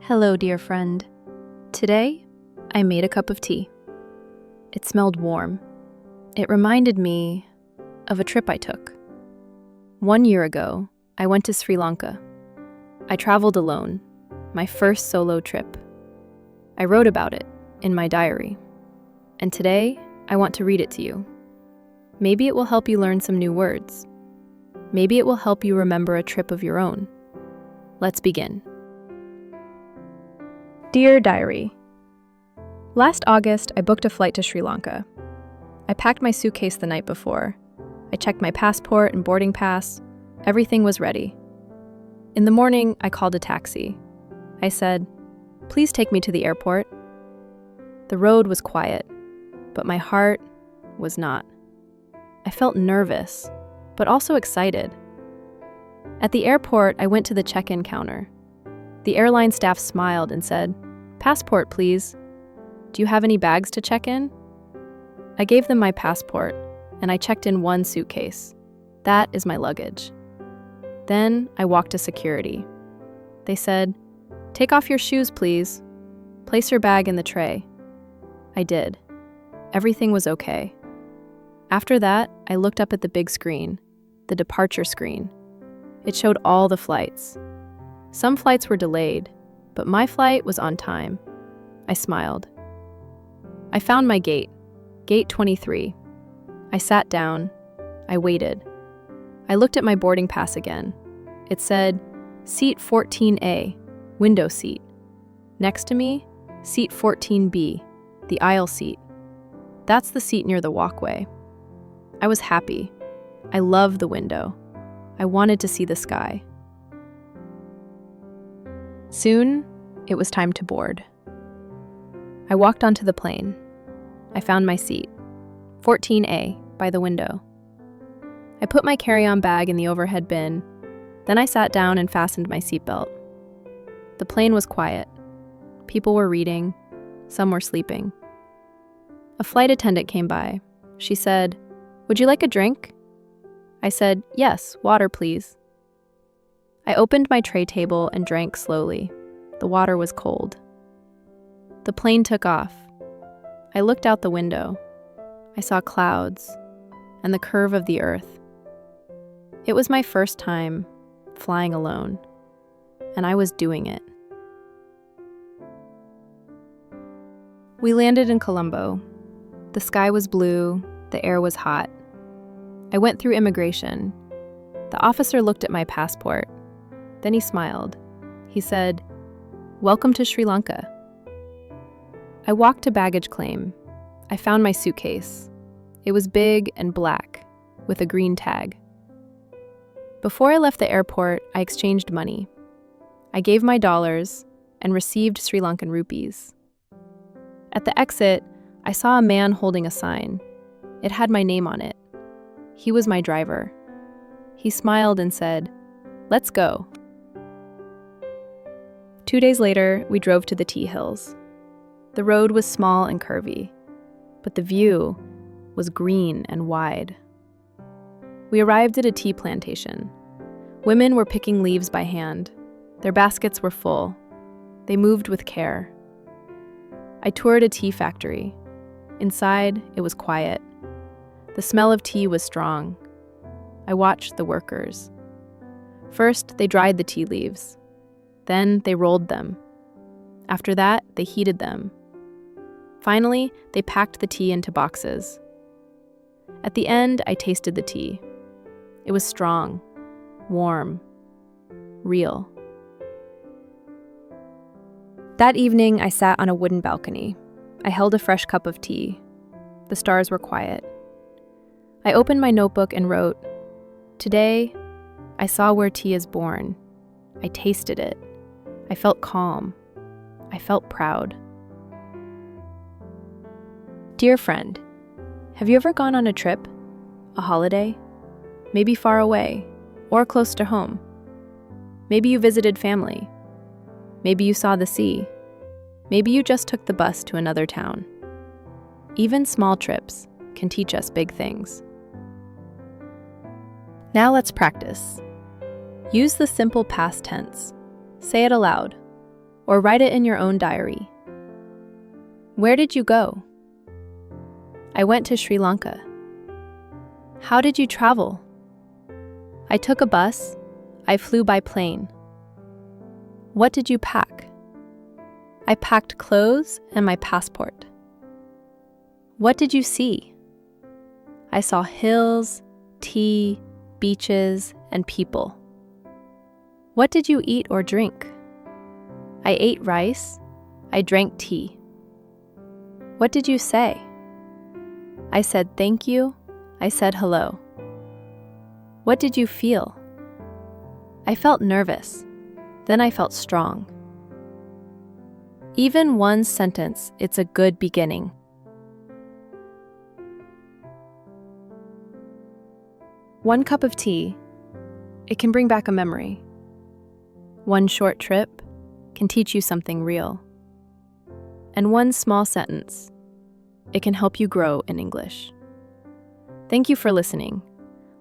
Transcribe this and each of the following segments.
Hello, dear friend. Today, I made a cup of tea. It smelled warm. It reminded me of a trip I took. 1 year ago, I went to Sri Lanka. I traveled alone, my first solo trip. I wrote about it in my diary. And today, I want to read it to you. Maybe it will help you learn some new words. Maybe it will help you remember a trip of your own. Let's begin. Dear Diary, last August, I booked a flight to Sri Lanka. I packed my suitcase the night before. I checked my passport and boarding pass. Everything was ready. In the morning, I called a taxi. I said, "Please take me to the airport." The road was quiet, but my heart was not. I felt nervous, but also excited. At the airport, I went to the check-in counter. The airline staff smiled and said, "Passport, please. Do you have any bags to check in?" I gave them my passport, and I checked in one suitcase. That is my luggage. Then I walked to security. They said, "Take off your shoes, please. Place your bag in the tray." I did. Everything was okay. After that, I looked up at the big screen, the departure screen. It showed all the flights. Some flights were delayed, but my flight was on time. I smiled. I found my gate, gate 23. I sat down. I waited. I looked at my boarding pass again. It said, seat 14A, window seat. Next to me, seat 14B, the aisle seat. That's the seat near the walkway. I was happy. I loved the window. I wanted to see the sky. Soon, it was time to board. I walked onto the plane. I found my seat, 14A, by the window. I put my carry-on bag in the overhead bin. Then I sat down and fastened my seatbelt. The plane was quiet. People were reading. Some were sleeping. A flight attendant came by. She said, "Would you like a drink?" I said, "Yes, water, please." I opened my tray table and drank slowly. The water was cold. The plane took off. I looked out the window. I saw clouds and the curve of the earth. It was my first time flying alone, and I was doing it. We landed in Colombo. The sky was blue, the air was hot. I went through immigration. The officer looked at my passport. Then he smiled. He said, "Welcome to Sri Lanka." I walked to baggage claim. I found my suitcase. It was big and black, with a green tag. Before I left the airport, I exchanged money. I gave my dollars and received Sri Lankan rupees. At the exit, I saw a man holding a sign. It had my name on it. He was my driver. He smiled and said, "Let's go." 2 days later, we drove to the tea hills. The road was small and curvy, but the view was green and wide. We arrived at a tea plantation. Women were picking leaves by hand. Their baskets were full. They moved with care. I toured a tea factory. Inside, it was quiet. The smell of tea was strong. I watched the workers. First, they dried the tea leaves. Then, they rolled them. After that, they heated them. Finally, they packed the tea into boxes. At the end, I tasted the tea. It was strong, warm, real. That evening, I sat on a wooden balcony. I held a fresh cup of tea. The stars were quiet. I opened my notebook and wrote, "Today, I saw where tea is born. I tasted it. I felt calm. I felt proud." Dear friend, have you ever gone on a trip, a holiday? Maybe far away, or close to home. Maybe you visited family. Maybe you saw the sea. Maybe you just took the bus to another town. Even small trips can teach us big things. Now let's practice. Use the simple past tense. Say it aloud. or write it in your own diary. Where did you go? I went to Sri Lanka. How did you travel? I took a bus. I flew by plane. What did you pack? I packed clothes and my passport. What did you see? I saw hills, tea, beaches, and people. What did you eat or drink? I ate rice. I drank tea. What did you say? I said thank you. I said hello. What did you feel? I felt nervous. Then I felt strong. Even one sentence, it's a good beginning. One cup of tea, it can bring back a memory. One short trip can teach you something real. And one small sentence, it can help you grow in English. Thank you for listening.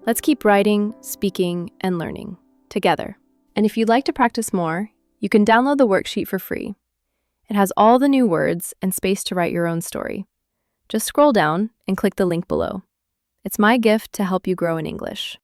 Let's keep writing, speaking, and learning together. And if you'd like to practice more, you can download the worksheet for free. It has all the new words and space to write your own story. Just scroll down and click the link below. It's my gift to help you grow in English.